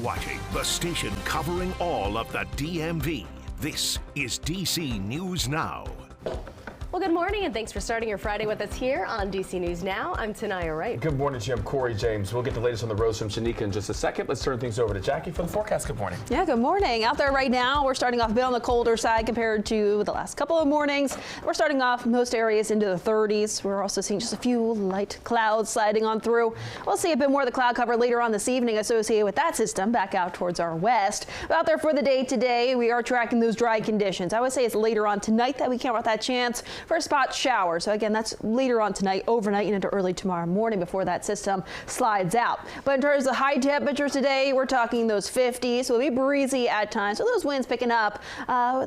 watching the station covering all of the DMV. This is DC News Now. Well, good morning, and thanks for starting your Friday with us here on DC News Now. I'm Tanaya Wright. Good morning, Jim. Corey James. We'll get the latest on the roads from Shanika in just a second. Let's turn things over to Jackie for the forecast. Good morning. Yeah, good morning. Out there right now, we're starting off a bit on the colder side compared to the last couple of mornings. We're starting off most areas into the 30s. We're also seeing just a few light clouds sliding on through. We'll see a bit more of the cloud cover later on this evening associated with that system back out towards our west. Out there for the day today, we are tracking those dry conditions. I would say it's later on tonight that we count with that chance for a spot shower. So again, that's later on tonight, overnight, and into early tomorrow morning before that system slides out. But in terms of high temperatures today, we're talking those 50s. So it'll be breezy at times. So those winds picking up,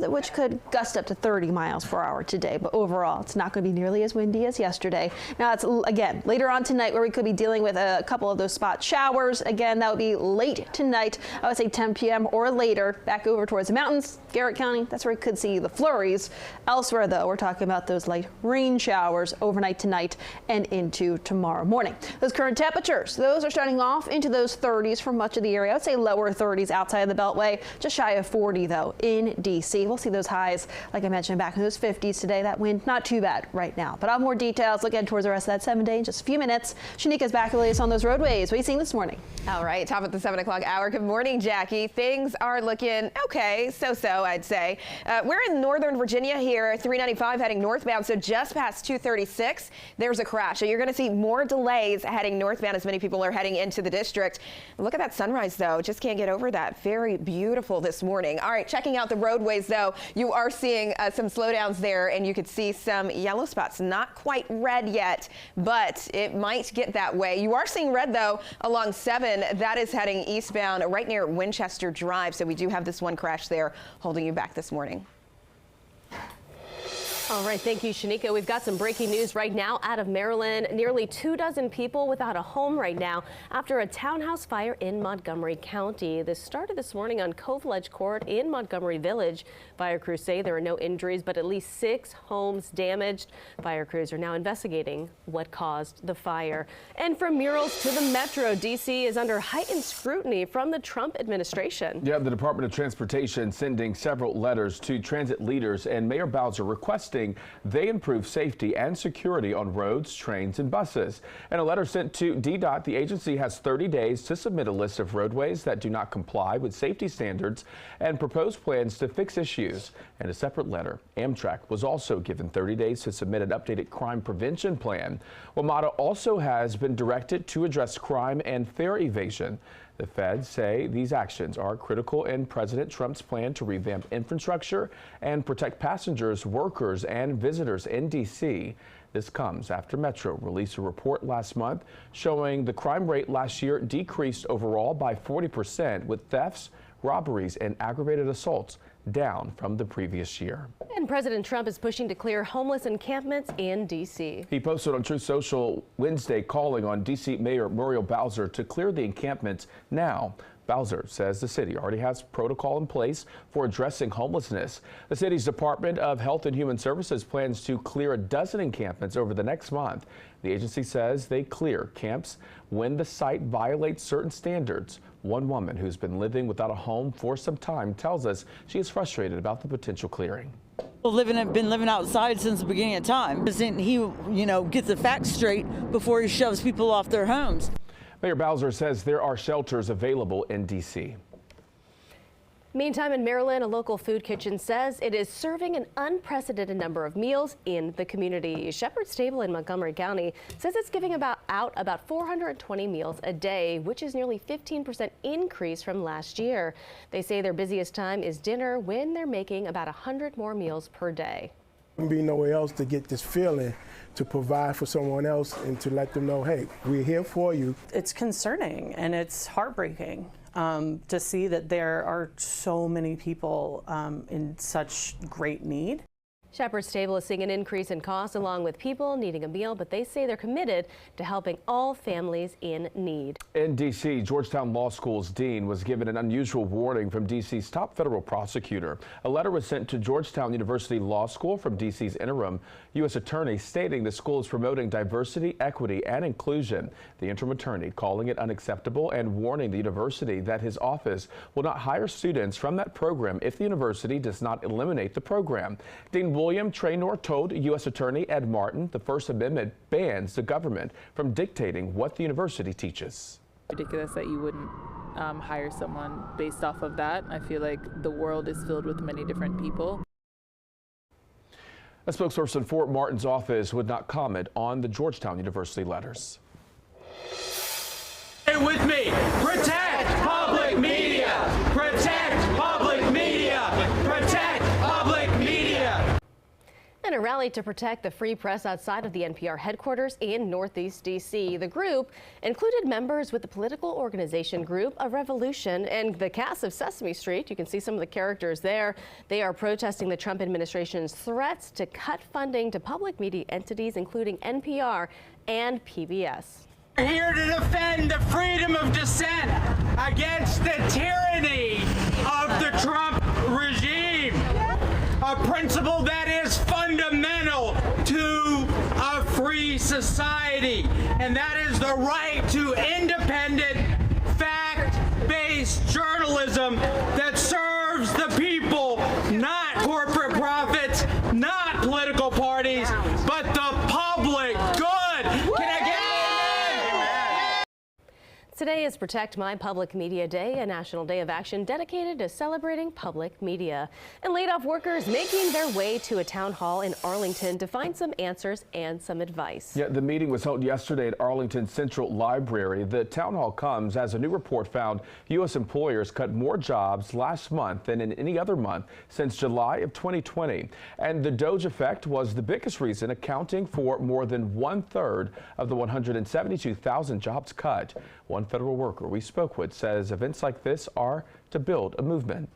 which could gust up to 30 miles per hour today. But overall, it's not going to be nearly as windy as yesterday. Now, it's again later on tonight where we could be dealing with a couple of those spot showers. Again, that would be late tonight. I would say 10 p.m. or later, back over towards the mountains, Garrett County. That's where we could see the flurries. Elsewhere, though, we're talking about those light rain showers overnight tonight and into tomorrow morning. Those current temperatures, those are starting off into those 30s for much of the area. I would say lower 30s outside of the Beltway, just shy of 40 though in DC. We'll see those highs, like I mentioned, back in those 50s today. That wind not too bad right now. But I'll have more details looking towards the rest of that 7-day in just a few minutes. Shanika's back with the latest on those roadways. What are you seeing this morning? All right, top of the 7 o'clock hour. Good morning, Jackie. Things are looking okay, so I'd say. We're in Northern Virginia here, 395 heading northbound, so just past 236, there's a crash. So you're going to see more delays heading northbound as many people are heading into the district. Look at that sunrise, though. Just can't get over that. Very beautiful this morning. All right, checking out the roadways, though, you are seeing some slowdowns there, and you could see some yellow spots. Not quite red yet, but it might get that way. You are seeing red, though, along 7. That is heading eastbound right near Winchester Drive. So we do have this one crash there holding you back this morning. All right, thank you, Shanika. We've got some breaking news right now out of Maryland. Nearly 24 people without a home right now after a townhouse fire in Montgomery County. This started this morning on Cove Ledge Court in Montgomery Village. Fire crews say there are no injuries, but at least 6 homes damaged. Fire crews are now investigating what caused the fire. And from murals to the metro, D.C. is under heightened scrutiny from the Trump administration. Yeah, the Department of Transportation sending several letters to transit leaders, and Mayor Bowser requesting they improve safety and security on roads, trains, and buses. In a letter sent to DDOT, the agency has 30 days to submit a list of roadways that do not comply with safety standards and propose plans to fix issues. In a separate letter, Amtrak was also given 30 days to submit an updated crime prevention plan. WMATA also has been directed to address crime and fare evasion. The feds say these actions are critical in President Trump's plan to revamp infrastructure and protect passengers, workers, and visitors in D.C. This comes after Metro released a report last month showing the crime rate last year decreased overall by 40%, with thefts, robberies, and aggravated assaults down from the previous year. And President Trump is pushing to clear homeless encampments in D.C. He posted on Truth Social Wednesday calling on D.C. Mayor Muriel Bowser to clear the encampments now. Bowser says the city already has protocol in place for addressing homelessness. The city's Department of Health and Human Services plans to clear a dozen encampments over the next month. The agency says they clear camps when the site violates certain standards. One woman who's been living without a home for some time tells us she is frustrated about the potential clearing. Been living outside since the beginning of time. Doesn't he, get the facts straight before he shoves people off their homes? Mayor Bowser says there are shelters available in D.C. Meantime, in Maryland, a local food kitchen says it is serving an unprecedented number of meals in the community. Shepherd's Table in Montgomery County says it's giving out about 420 meals a day, which is nearly 15% increase from last year. They say their busiest time is dinner when they're making about 100 more meals per day. There be nowhere else to get this feeling to provide for someone else and to let them know, hey, we're here for you. It's concerning and it's heartbreaking to see that there are so many people in such great need. Shepherd's Table is seeing an increase in costs along with people needing a meal, but they say they're committed to helping all families in need. In D.C., Georgetown Law School's dean was given an unusual warning from D.C.'s top federal prosecutor. A letter was sent to Georgetown University Law School from D.C.'s interim U.S. attorney stating the school is promoting diversity, equity, and inclusion. The interim attorney calling it unacceptable and warning the university that his office will not hire students from that program if the university does not eliminate the program. Dean William Traynor told U.S. Attorney Ed Martin the First Amendment bans the government from dictating what the university teaches. Ridiculous that you wouldn't hire someone based off of that. I feel like the world is filled with many different people. A spokesperson for Martin's office would not comment on the Georgetown University letters. Stay with me. Protect public media. Protect public media. Protect public media. And a rally to protect the free press outside of the NPR headquarters in Northeast D.C. The group included members with the political organization Group of Revolution and the cast of Sesame Street. You can see some of the characters there. They are protesting the Trump administration's threats to cut funding to public media entities, including NPR and PBS. We're here to defend the freedom of dissent against the tyranny of the Trump regime. A principle that is fundamental to a free society, and that is the right to independent, fact-based journalism that serves the people, not corporate profits, not political parties, but the public good. Can I get Today is Protect My Public Media Day, a national day of action dedicated to celebrating public media. And laid-off workers making their way to a town hall in Arlington to find some answers and some advice. Yeah, the meeting was held yesterday at Arlington Central Library. The town hall comes as a new report found U.S. employers cut more jobs last month than in any other month since July of 2020. And the Doge effect was the biggest reason, accounting for more than 1/3 of the 172,000 jobs cut. One federal worker we spoke with says events like this are to build a movement.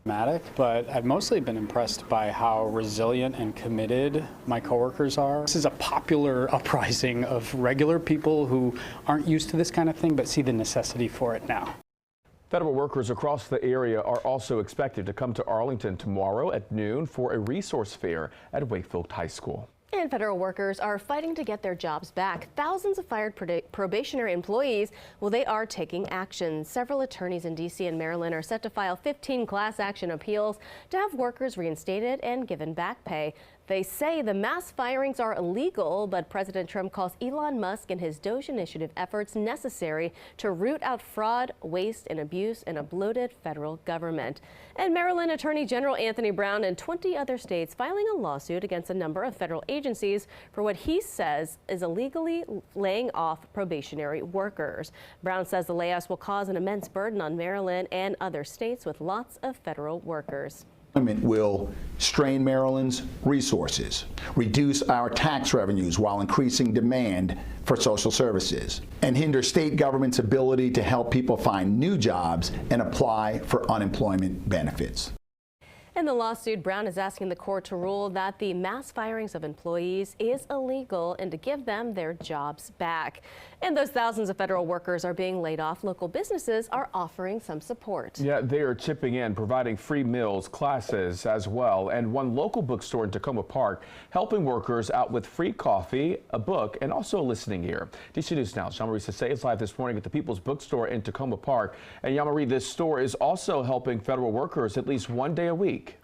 But I've mostly been impressed by how resilient and committed my coworkers are. This is a popular uprising of regular people who aren't used to this kind of thing but see the necessity for it now. Federal workers across the area are also expected to come to Arlington tomorrow at noon for a resource fair at Wakefield High School. And federal workers are fighting to get their jobs back. Thousands of fired probationary employees, well, they are taking action. Several attorneys in D.C. and Maryland are set to file 15 class action appeals to have workers reinstated and given back pay. They say the mass firings are illegal, but President Trump calls Elon Musk and his Doge initiative efforts necessary to root out fraud, waste, and abuse in a bloated federal government. And Maryland Attorney General Anthony Brown and 20 other states filing a lawsuit against a number of federal agencies for what he says is illegally laying off probationary workers. Brown says the layoffs will cause an immense burden on Maryland and other states with lots of federal workers. Will strain Maryland's resources, reduce our tax revenues while increasing demand for social services, and hinder state government's ability to help people find new jobs and apply for unemployment benefits. In the lawsuit, Brown is asking the court to rule that the mass firings of employees is illegal and to give them their jobs back. And those thousands of federal workers are being laid off. Local businesses are offering some support. Yeah, they are chipping in, providing free meals, classes as well. And one local bookstore in Tacoma Park helping workers out with free coffee, a book, and also a listening ear. DC News Now, Jean-Marie Sasay is live this morning at the People's Bookstore in Tacoma Park. And Jean-Marie, this store is also helping federal workers at least one day a week.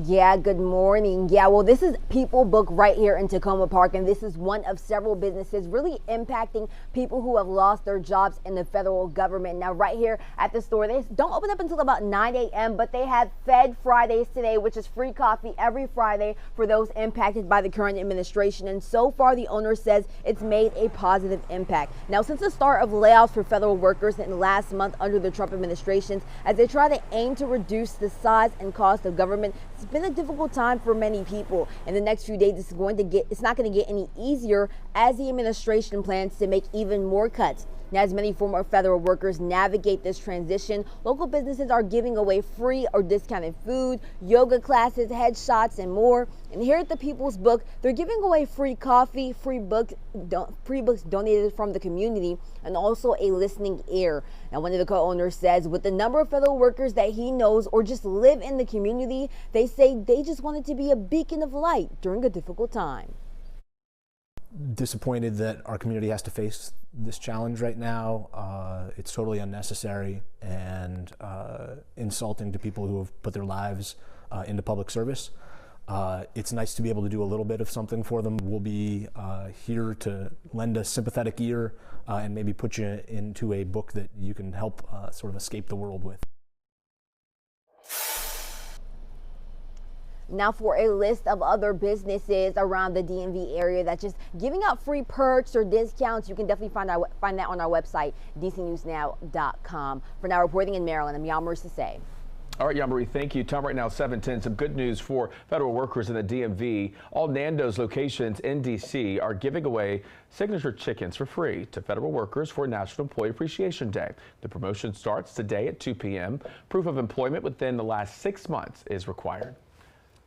Yeah, good morning. Yeah, well, this is People Book right here in Tacoma Park, and this is one of several businesses really impacting people who have lost their jobs in the federal government. Now, right here at the store, they don't open up until about 9 a.m., but they have Fed Fridays today, which is free coffee every Friday for those impacted by the current administration. And so far, the owner says it's made a positive impact. Now, since the start of layoffs for federal workers in last month under the Trump administration, as they try to aim to reduce the size and cost of government, it's been a difficult time for many people. In the next few days, it's not going to get any easier as the administration plans to make even more cuts Now, as many former federal workers navigate this transition, local businesses are giving away free or discounted food, yoga classes, headshots, and more. And here at the People's Book, they're giving away free coffee, free books donated from the community, and also a listening ear. Now, one of the co-owners says with the number of federal workers that he knows or just live in the community, they say they just wanted to be a beacon of light during a difficult time. Disappointed that our community has to face this challenge right now. It's totally unnecessary and insulting to people who have put their lives into public service. It's nice to be able to do a little bit of something for them. We'll be here to lend a sympathetic ear and maybe put you into a book that you can help sort of escape the world with. Now for a list of other businesses around the DMV area that's just giving out free perks or discounts, you can definitely find that on our website, dcnewsnow.com. For now, reporting in Maryland, I'm Yamari Sase. All right, Yamari, thank you. Time right now, 7:10. Some good news for federal workers in the DMV. All Nando's locations in D.C. are giving away signature chickens for free to federal workers for National Employee Appreciation Day. The promotion starts today at 2 p.m. Proof of employment within the last 6 months is required.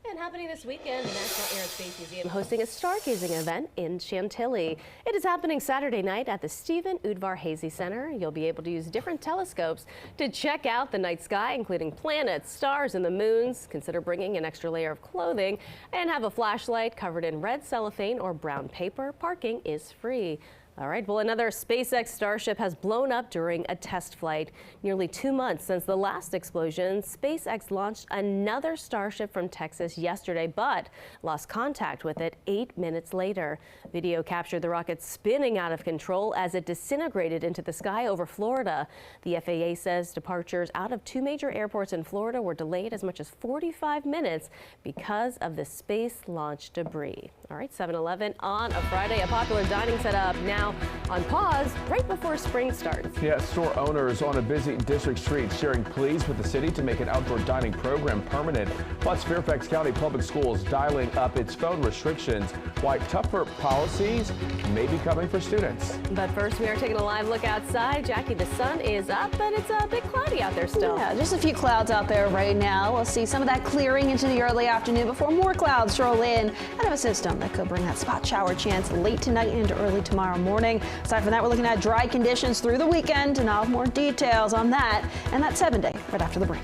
And happening this weekend, the National Air and Space Museum hosting a stargazing event in Chantilly. It is happening Saturday night at the Stephen Udvar Hazy Center. You'll be able to use different telescopes to check out the night sky, including planets, stars, and the moons. Consider bringing an extra layer of clothing and have a flashlight covered in red cellophane or brown paper. Parking is free. All right, well, another SpaceX Starship has blown up during a test flight. Nearly 2 months since the last explosion, SpaceX launched another Starship from Texas yesterday, but lost contact with it 8 minutes later. Video captured the rocket spinning out of control as it disintegrated into the sky over Florida. The FAA says departures out of 2 major airports in Florida were delayed as much as 45 minutes because of the space launch debris. All right, 7-Eleven on a Friday, a popular dining setup now on pause right before spring starts. Yeah, store owners on a busy district street sharing pleas with the city to make an outdoor dining program permanent. Plus, Fairfax County Public Schools dialing up its phone restrictions. Why tougher policies may be coming for students. But first, we are taking a live look outside. Jackie, the sun is up, but it's a bit cloudy out there still. Yeah, just a few clouds out there right now. We'll see some of that clearing into the early afternoon before more clouds roll in out of a system that could bring that spot shower chance late tonight into early tomorrow morning. Aside from that, we're looking at dry conditions through the weekend, and I'll have more details on that and that 7-day right after the break.